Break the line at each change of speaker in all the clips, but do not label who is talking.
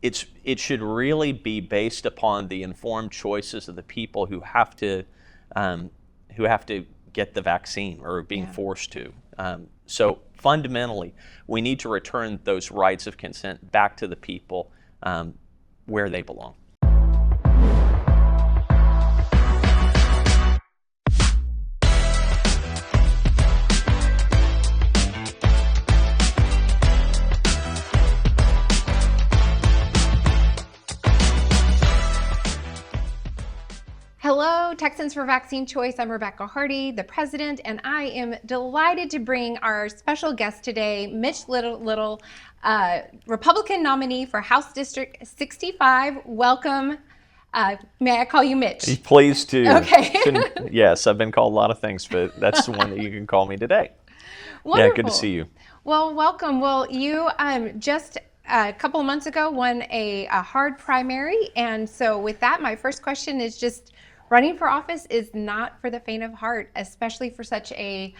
it should really be based upon the informed choices of the people who have to get the vaccine or are being forced to. So fundamentally, we need to return those rights of consent back to the people where they belong.
Hello, Texans for Vaccine Choice. I'm Rebecca Hardy, the president, and I am delighted to bring our special guest today, Mitch Little, Republican nominee for House District 65. Welcome. May I call you Mitch?
Please do.
Okay.
Yes, I've been called a lot of things, but that's the one that you can call me today.
Wonderful.
Yeah, good to see you.
Well, welcome. Well, you just a couple of months ago won a hard primary, and so with that, my first question is just, running for office is not for the faint of heart, especially for such a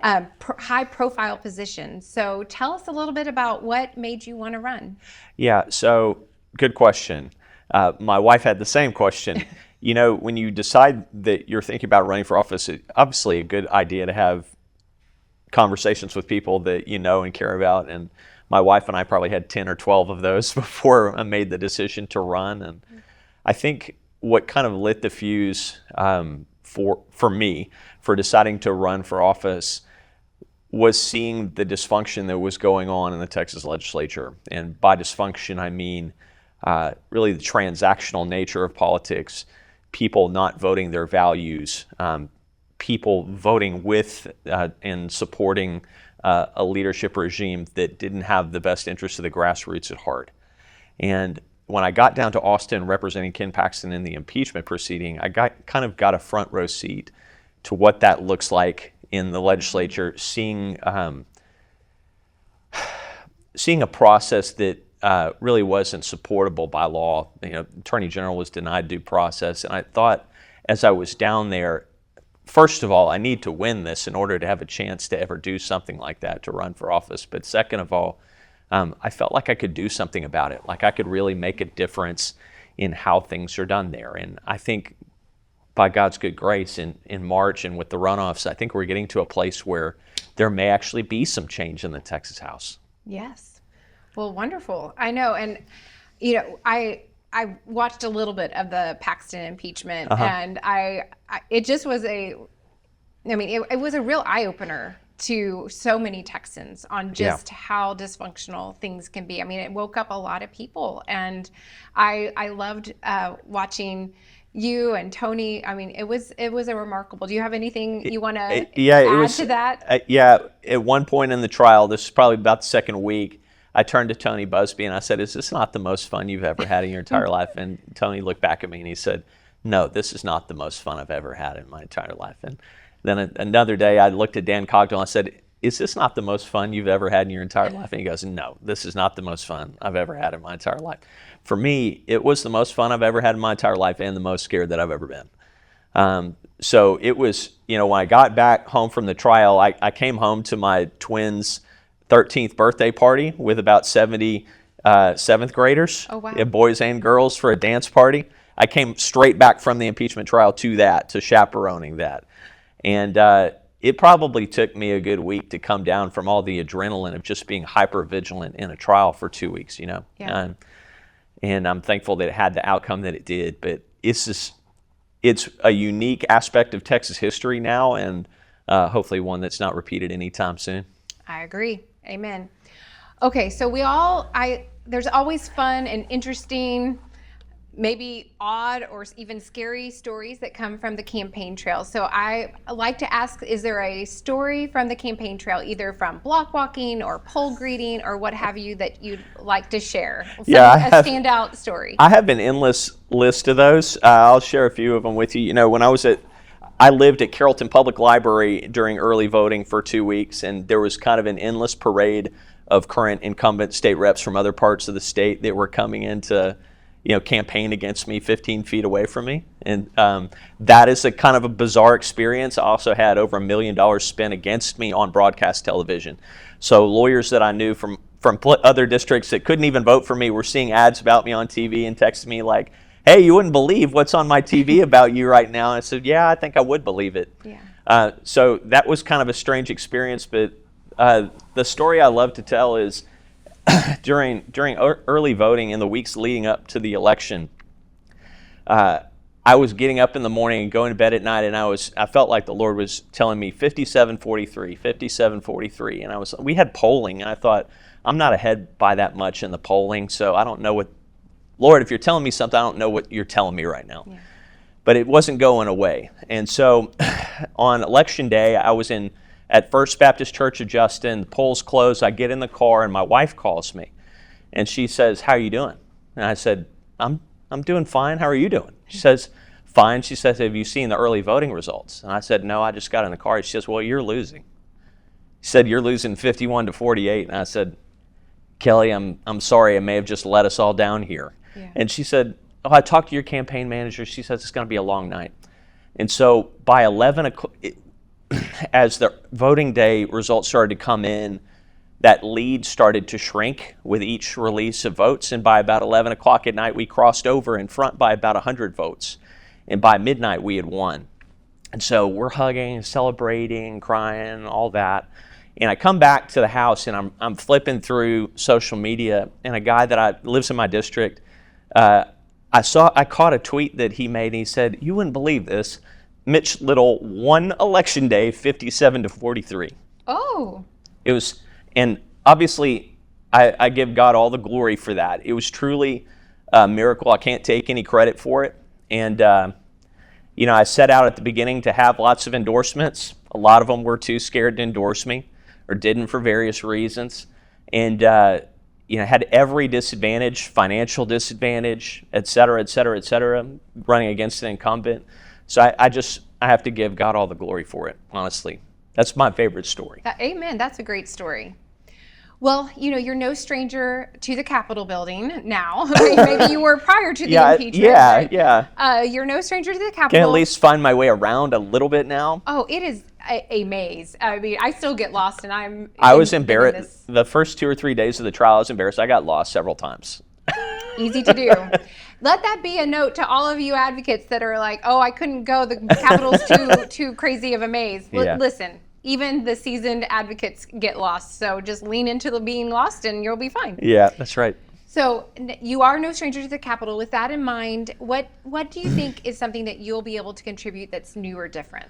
high-profile position. So tell us a little bit about what made you want to run.
Yeah, so good question. My wife had the same question. You know, when you decide that you're thinking about running for office, it's obviously a good idea to have conversations with people that you know and care about. And my wife and I probably had 10 or 12 of those before I made the decision to run. And I think what kind of lit the fuse for me for deciding to run for office was seeing the dysfunction that was going on in the Texas legislature. And by dysfunction, I mean really the transactional nature of politics, people not voting their values, people voting with and supporting a leadership regime that didn't have the best interests of the grassroots at heart. And when I got down to Austin representing Ken Paxton in the impeachment proceeding, I kind of got a front row seat to what that looks like in the legislature, seeing a process that really wasn't supportable by law. You know, Attorney General was denied due process, and I thought as I was down there, first of all, I need to win this in order to have a chance to ever do something like that, to run for office. But second of all, I felt like I could do something about it, like I could really make a difference in how things are done there. And I think by God's good grace in March and with the runoffs, I think we're getting to a place where there may actually be some change in the Texas House.
Yes. Well, wonderful. I know. And, you know, I watched a little bit of the Paxton impeachment, and it just was it was a real eye-opener to so many Texans on just how dysfunctional things can be. I mean, it woke up a lot of people, and I loved watching you and Tony. I mean, it was a remarkable. Do you have anything you want to add to that?
At one point in the trial, this is probably about the second week, I turned to Tony Busby and I said, "Is this not the most fun you've ever had in your entire life?" And Tony looked back at me and he said, "No, this is not the most fun I've ever had in my entire life." And then another day I looked at Dan Cogdell and I said, "Is this not the most fun you've ever had in your entire life?" And he goes, "No, this is not the most fun I've ever had in my entire life." For me, it was the most fun I've ever had in my entire life and the most scared that I've ever been. So it was, you know, when I got back home from the trial, I came home to my twins' 13th birthday party with about 70 seventh graders, boys and girls, for a dance party. I came straight back from the impeachment trial to chaperoning that. And it probably took me a good week to come down from all the adrenaline of just being hyper vigilant in a trial for 2 weeks, you know. Yeah. And I'm thankful that it had the outcome that it did. But it's a unique aspect of Texas history now, and hopefully one that's not repeated anytime soon.
I agree. Amen. Okay, so there's always fun and interesting, maybe odd or even scary stories that come from the campaign trail. So I like to ask, is there a story from the campaign trail, either from block walking or poll greeting or what have you, that you'd like to share? A standout story.
I have an endless list of those. I'll share a few of them with you. You know, when I lived at Carrollton Public Library during early voting for 2 weeks, and there was kind of an endless parade of current incumbent state reps from other parts of the state that were coming in to, you know, campaign against me 15 feet away from me. And that is a kind of a bizarre experience. I also had over $1 million spent against me on broadcast television. So lawyers that I knew from from other districts that couldn't even vote for me were seeing ads about me on TV and texting me like, hey, you wouldn't believe what's on my TV about you right now. And I said, yeah, I think I would believe it.
Yeah.
So that was kind of a strange experience, but the story I love to tell is during early voting in the weeks leading up to the election, I was getting up in the morning and going to bed at night, and I felt like the Lord was telling me 57-43, 57-43, and we had polling, and I thought, I'm not ahead by that much in the polling, so I don't know what, Lord, if you're telling me something, I don't know what you're telling me right now.
Yeah.
But it wasn't going away, and so on election day, I was at First Baptist Church of Justin. The polls closed. I get in the car, and my wife calls me, and she says, "How are you doing?" And I said, I'm doing fine. How are you doing? She says, fine. She says, have you seen the early voting results? And I said, no, I just got in the car. She says, well, you're losing. She said, you're losing 51-48. And I said, Kelly, I'm sorry. I may have just let us all down here.
Yeah.
And she said, oh, I talked to your campaign manager. She says it's going to be a long night. And so by 11 o'clock, as the voting day results started to come in, that lead started to shrink with each release of votes, and by about 11 o'clock at night, we crossed over in front by about 100 votes, and by midnight, we had won. And so we're hugging, celebrating, crying, all that, and I come back to the house, and I'm flipping through social media, and a guy that lives in my district, I caught a tweet that he made, and he said, you wouldn't believe this, Mitch Little won election day 57-43.
Oh.
It was... And obviously, I give God all the glory for that. It was truly a miracle. I can't take any credit for it. And, I set out at the beginning to have lots of endorsements. A lot of them were too scared to endorse me or didn't for various reasons. And, had every disadvantage, financial disadvantage, et cetera, running against an incumbent. So I have to give God all the glory for it, honestly. That's my favorite story.
Amen. That's a great story. Well, you're no stranger to the Capitol building now. Maybe you were prior to the impeachment.
Yeah.
You're no stranger to the Capitol.
Can at least find my way around a little bit now.
Oh, it is a maze. I mean, I still get lost, and
I was embarrassed. The first 2 or 3 days of the trial, I was embarrassed. I got lost several times.
Easy to do. Let that be a note to all of you advocates that are like, oh, I couldn't go. The Capitol's too crazy of a maze. Listen. Even the seasoned advocates get lost, so just lean into the being lost and you'll be fine.
Yeah, that's right.
So you are no stranger to the Capitol. With that in mind, what do you think is something that you'll be able to contribute that's new or different?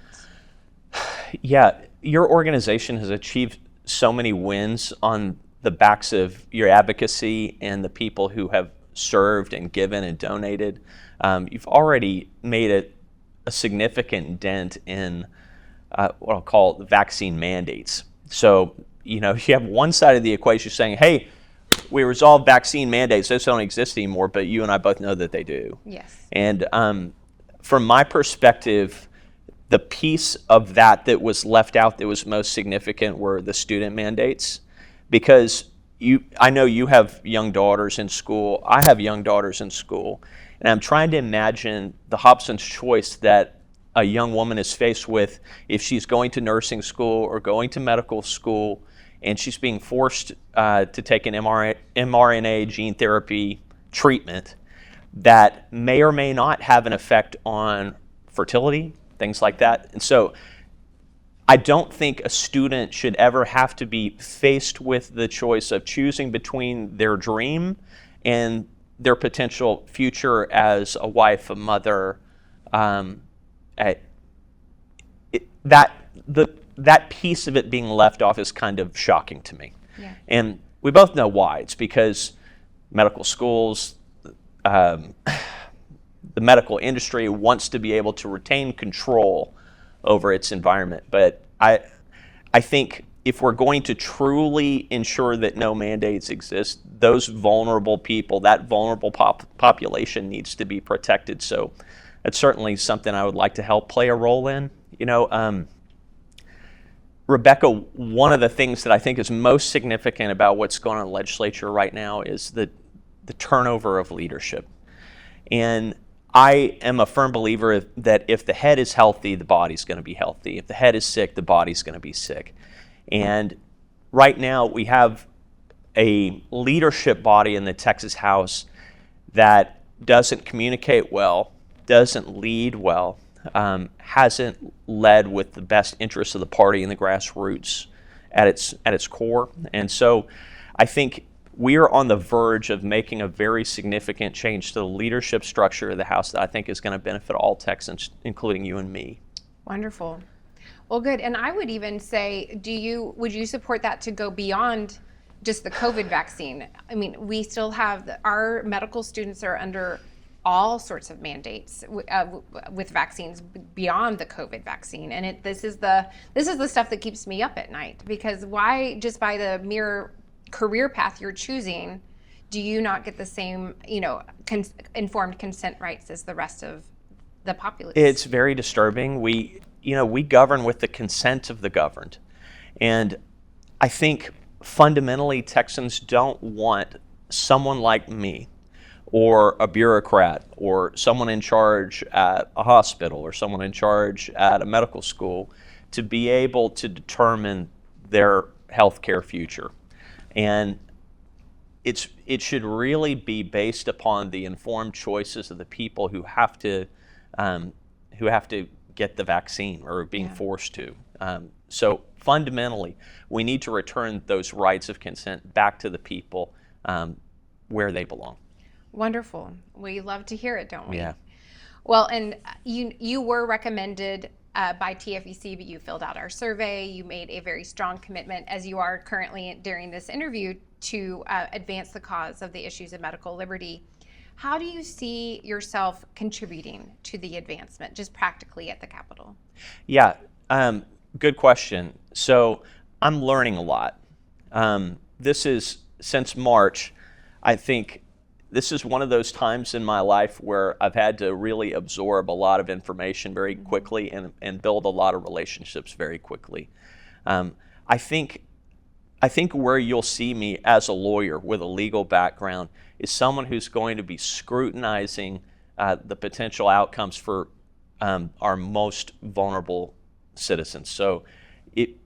Yeah, your organization has achieved so many wins on the backs of your advocacy and the people who have served and given and donated. You've already made a significant dent in what I'll call vaccine mandates. So, you have one side of the equation saying, hey, we resolved vaccine mandates. Those don't exist anymore, but you and I both know that they do.
Yes.
And from my perspective, the piece of that was left out that was most significant were the student mandates. Because I know you have young daughters in school. I have young daughters in school. And I'm trying to imagine the Hobson's choice that a young woman is faced with if she's going to nursing school or going to medical school and she's being forced to take an mRNA gene therapy treatment that may or may not have an effect on fertility, things like that. And so I don't think a student should ever have to be faced with the choice of choosing between their dream and their potential future as a wife, a mother, that piece of it being left off is kind of shocking to me.
Yeah.
And we both know why. It's because medical schools, the medical industry wants to be able to retain control over its environment. But I think if we're going to truly ensure that no mandates exist, those vulnerable people, that vulnerable population needs to be protected. So that's certainly something I would like to help play a role in. Rebecca, one of the things that I think is most significant about what's going on in the legislature right now is the turnover of leadership. And I am a firm believer that if the head is healthy, the body's going to be healthy. If the head is sick, the body's going to be sick. And right now we have a leadership body in the Texas House that doesn't communicate well, doesn't lead well, hasn't led with the best interests of the party and the grassroots at its core. And so I think we are on the verge of making a very significant change to the leadership structure of the House that I think is going to benefit all Texans, including you and me.
Wonderful. Well, good. And I would even say, would you support that to go beyond just the COVID vaccine? I mean, we still have our medical students are under all sorts of mandates with vaccines beyond the COVID vaccine, and this is the stuff that keeps me up at night, because why, just by the mere career path you're choosing, do you not get the same informed consent rights as the rest of the populace?
It's very disturbing. We govern with the consent of the governed, and I think fundamentally Texans don't want someone like me, or a bureaucrat, or someone in charge at a hospital, or someone in charge at a medical school, to be able to determine their healthcare future. And it should really be based upon the informed choices of the people who have to get the vaccine, or are being forced to. So fundamentally, we need to return those rights of consent back to the people where they belong.
Wonderful. We love to hear it, don't we?
Yeah.
Well, and you were recommended by TFEC, but you filled out our survey. You made a very strong commitment, as you are currently during this interview, to advance the cause of the issues of medical liberty. How do you see yourself contributing to the advancement, just practically at the Capitol?
Yeah, good question. So I'm learning a lot. This is, since March, I think this is one of those times in my life where I've had to really absorb a lot of information very quickly and build a lot of relationships very quickly. I think where you'll see me as a lawyer with a legal background is someone who's going to be scrutinizing the potential outcomes for our most vulnerable citizens. So we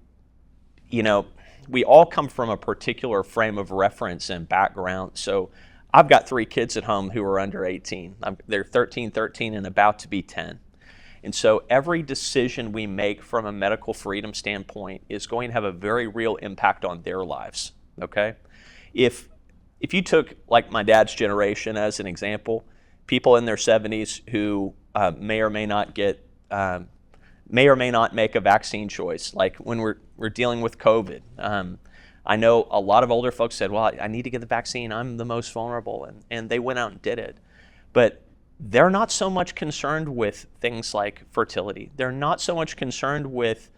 all come from a particular frame of reference and background. So I've got 3 kids at home who are under 18. They're 13, and about to be 10. And so every decision we make from a medical freedom standpoint is going to have a very real impact on their lives, okay? If you took, like, my dad's generation as an example, people in their 70s who may or may not make a vaccine choice, like when we're dealing with COVID. I know a lot of older folks said, well, I need to get the vaccine, I'm the most vulnerable, and they went out and did it. But they're not so much concerned with things like fertility. They're not so much concerned with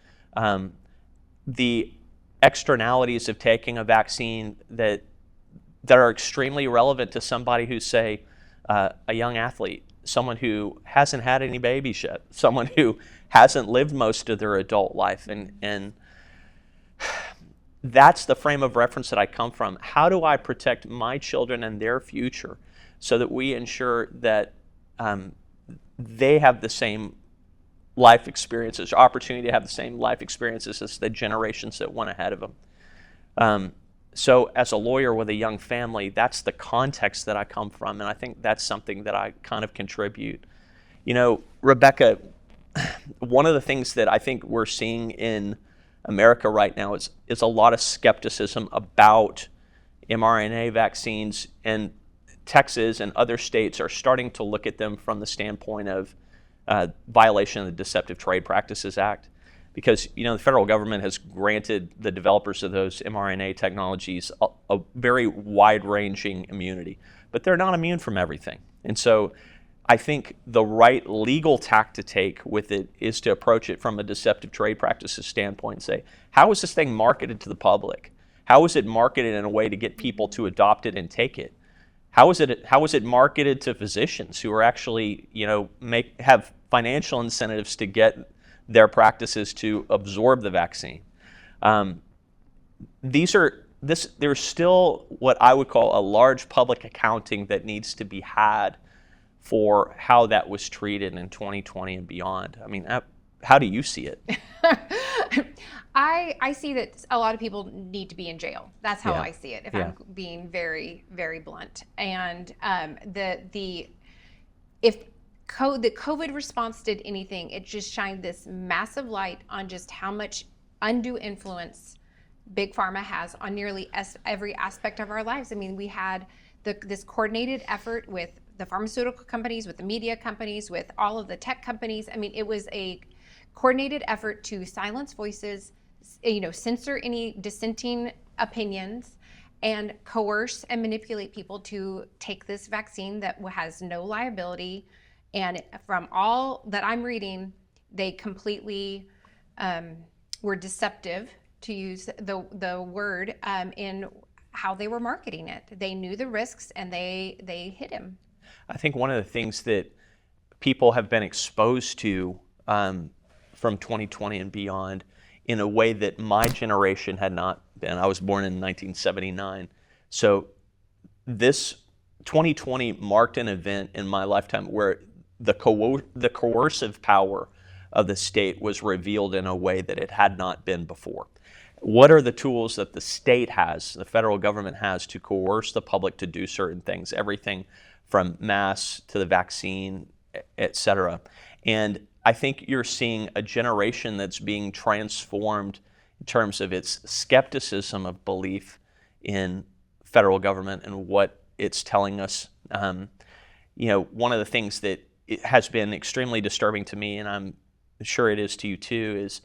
the externalities of taking a vaccine that are extremely relevant to somebody who's, say, a young athlete, someone who hasn't had any babies yet, someone who hasn't lived most of their adult life. And that's the frame of reference that I come from. How do I protect my children and their future so that we ensure that they have the same life experiences, opportunity to have the same life experiences as the generations that went ahead of them? So as a lawyer with a young family, that's the context that I come from, and I think that's something that I kind of contribute. Rebecca, one of the things that I think we're seeing in America right now is a lot of skepticism about mRNA vaccines, and Texas and other states are starting to look at them from the standpoint of violation of the Deceptive Trade Practices Act, because the federal government has granted the developers of those mRNA technologies a very wide-ranging immunity, but they're not immune from everything. And so I think the right legal tack to take with it is to approach it from a deceptive trade practices standpoint and say, how is this thing marketed to the public? How is it marketed in a way to get people to adopt it and take it? How is it marketed to physicians who are actually, have financial incentives to get their practices to absorb the vaccine? There's still what I would call a large public accounting that needs to be had for how that was treated in 2020 and beyond. I mean, how do you see it?
I see that a lot of people need to be in jail. That's how
Yeah.
I see it, if
Yeah.
I'm being very, very blunt. And if the COVID response did anything, it just shined this massive light on just how much undue influence Big Pharma has on nearly every aspect of our lives. I mean, we had this coordinated effort with the pharmaceutical companies, with the media companies, with all of the tech companies. I mean, it was a coordinated effort to silence voices, censor any dissenting opinions, and coerce and manipulate people to take this vaccine that has no liability. And from all that I'm reading, they completely were deceptive, to use the word, in how they were marketing it. They knew the risks and they hid him.
I think one of the things that people have been exposed to from 2020 and beyond in a way that my generation had not been. I was born in 1979. So this 2020 marked an event in my lifetime where the coercive power of the state was revealed in a way that it had not been before. What are the tools that the state has, the federal government has, to coerce the public to do certain things? Everything from masks to the vaccine, et cetera. And I think you're seeing a generation that's being transformed in terms of its skepticism of belief in federal government and what it's telling us. One of the things that it has been extremely disturbing to me, and I'm sure it is to you too, is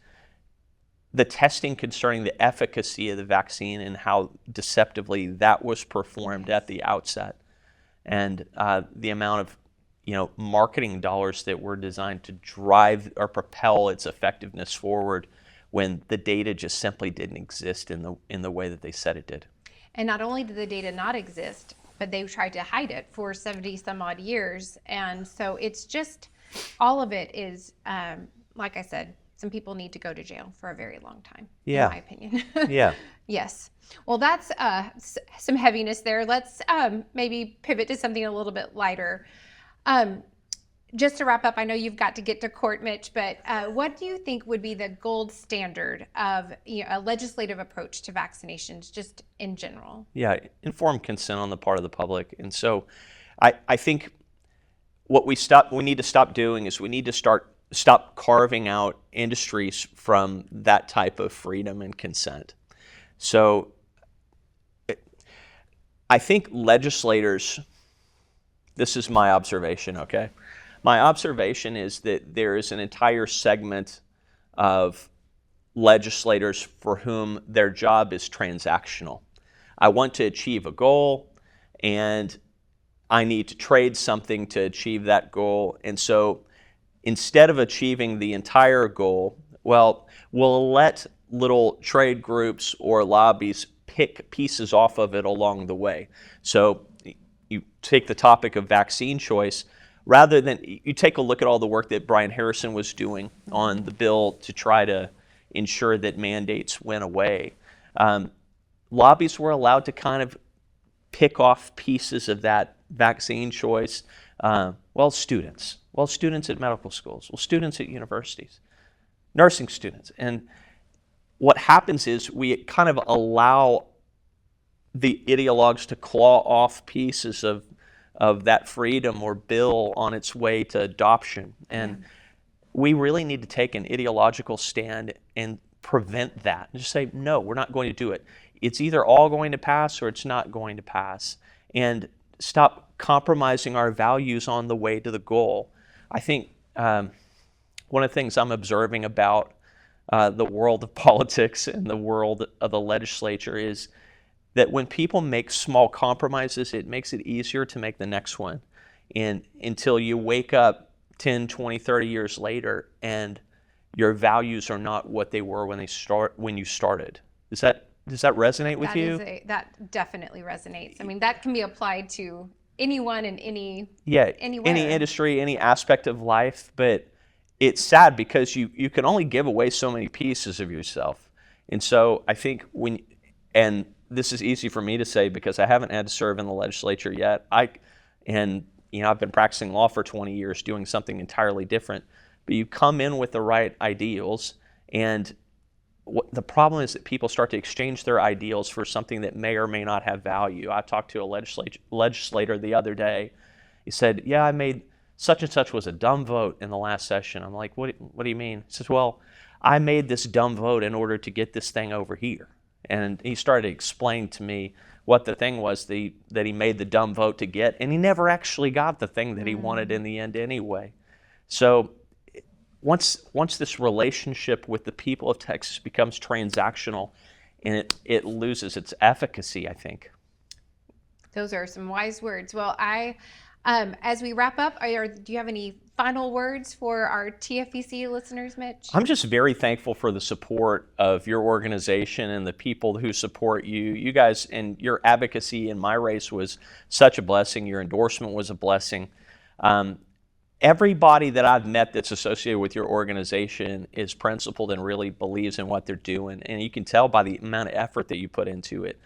the testing concerning the efficacy of the vaccine and how deceptively that was performed at the outset, and the amount of marketing dollars that were designed to drive or propel its effectiveness forward when the data just simply didn't exist in the way that they said it did.
And not only did the data not exist, but they tried to hide it for 70 some odd years. And so it's just, all of it is, like I said, some people need to go to jail for a very long time, in my opinion.
Yeah.
Yes. Well, that's some heaviness there. Let's maybe pivot to something a little bit lighter. Just to wrap up, I know you've got to get to court, Mitch, but what do you think would be the gold standard of a legislative approach to vaccinations, just in general?
Yeah, informed consent on the part of the public. And so I think what we need to stop doing is we need to stop carving out industries from that type of freedom and consent. So I think legislators, this is my observation, okay? My observation is that there is an entire segment of legislators for whom their job is transactional. I want to achieve a goal, and I need to trade something to achieve that goal. And so instead of achieving the entire goal, well, we'll let little trade groups or lobbies pick pieces off of it along the way. So you take the topic of vaccine choice, rather than, you take a look at all the work that Brian Harrison was doing on the bill to try to ensure that mandates went away. Lobbies were allowed to kind of pick off pieces of that vaccine choice. Students at medical schools, students at universities, nursing students. And what happens is we kind of allow the ideologues to claw off pieces of that freedom or bill on its way to adoption. And we really need to take an ideological stand and prevent that. And just say, no, we're not going to do it. It's either all going to pass or it's not going to pass. And stop compromising our values on the way to the goal. I think one of the things I'm observing about the world of politics and the world of the legislature is that when people make small compromises, it makes it easier to make the next one. And until you wake up 10, 20, 30 years later and your values are not what they were when you started. Does that resonate with you?
That definitely resonates. I mean, that can be applied to anyone in anywhere.
Any industry, any aspect of life. But it's sad because you can only give away so many pieces of yourself. And so I think and this is easy for me to say because I haven't had to serve in the legislature yet. I've been practicing law for 20 years doing something entirely different. But you come in with the right ideals, and the problem is that people start to exchange their ideals for something that may or may not have value. I talked to a legislator the other day. He said, yeah, I made such and such was a dumb vote in the last session. I'm like, what do you mean? He says, well, I made this dumb vote in order to get this thing over here. And he started to explain to me what the thing was that he made the dumb vote to get, and he never actually got the thing that he wanted in the end anyway. So once this relationship with the people of Texas becomes transactional, and it loses its efficacy, I think.
Those are some wise words. Well, as we wrap up, do you have any final words for our TFEC listeners, Mitch?
I'm just very thankful for the support of your organization and the people who support you. You guys, and your advocacy in my race was such a blessing. Your endorsement was a blessing. Everybody that I've met that's associated with your organization is principled and really believes in what they're doing, and you can tell by the amount of effort that you put into it.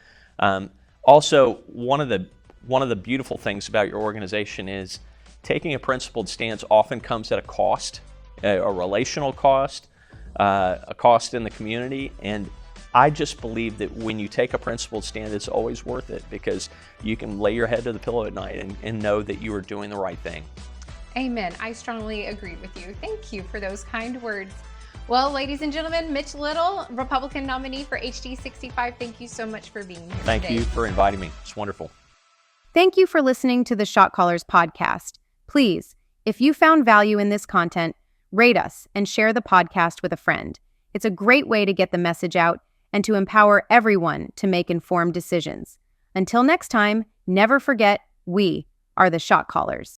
Also, one of the beautiful things about your organization is taking a principled stance often comes at a cost, a relational cost, a cost in the community. And I just believe that when you take a principled stand, it's always worth it, because you can lay your head to the pillow at night and know that you are doing the right thing.
Amen. I strongly agree with you. Thank you for those kind words. Well, ladies and gentlemen, Mitch Little, Republican nominee for HD 65, thank you so much for being here today.
Thank you for inviting me. It's wonderful.
Thank you for listening to the Shot Callers podcast. Please, if you found value in this content, rate us and share the podcast with a friend. It's a great way to get the message out and to empower everyone to make informed decisions. Until next time, never forget, we are the Shot Callers.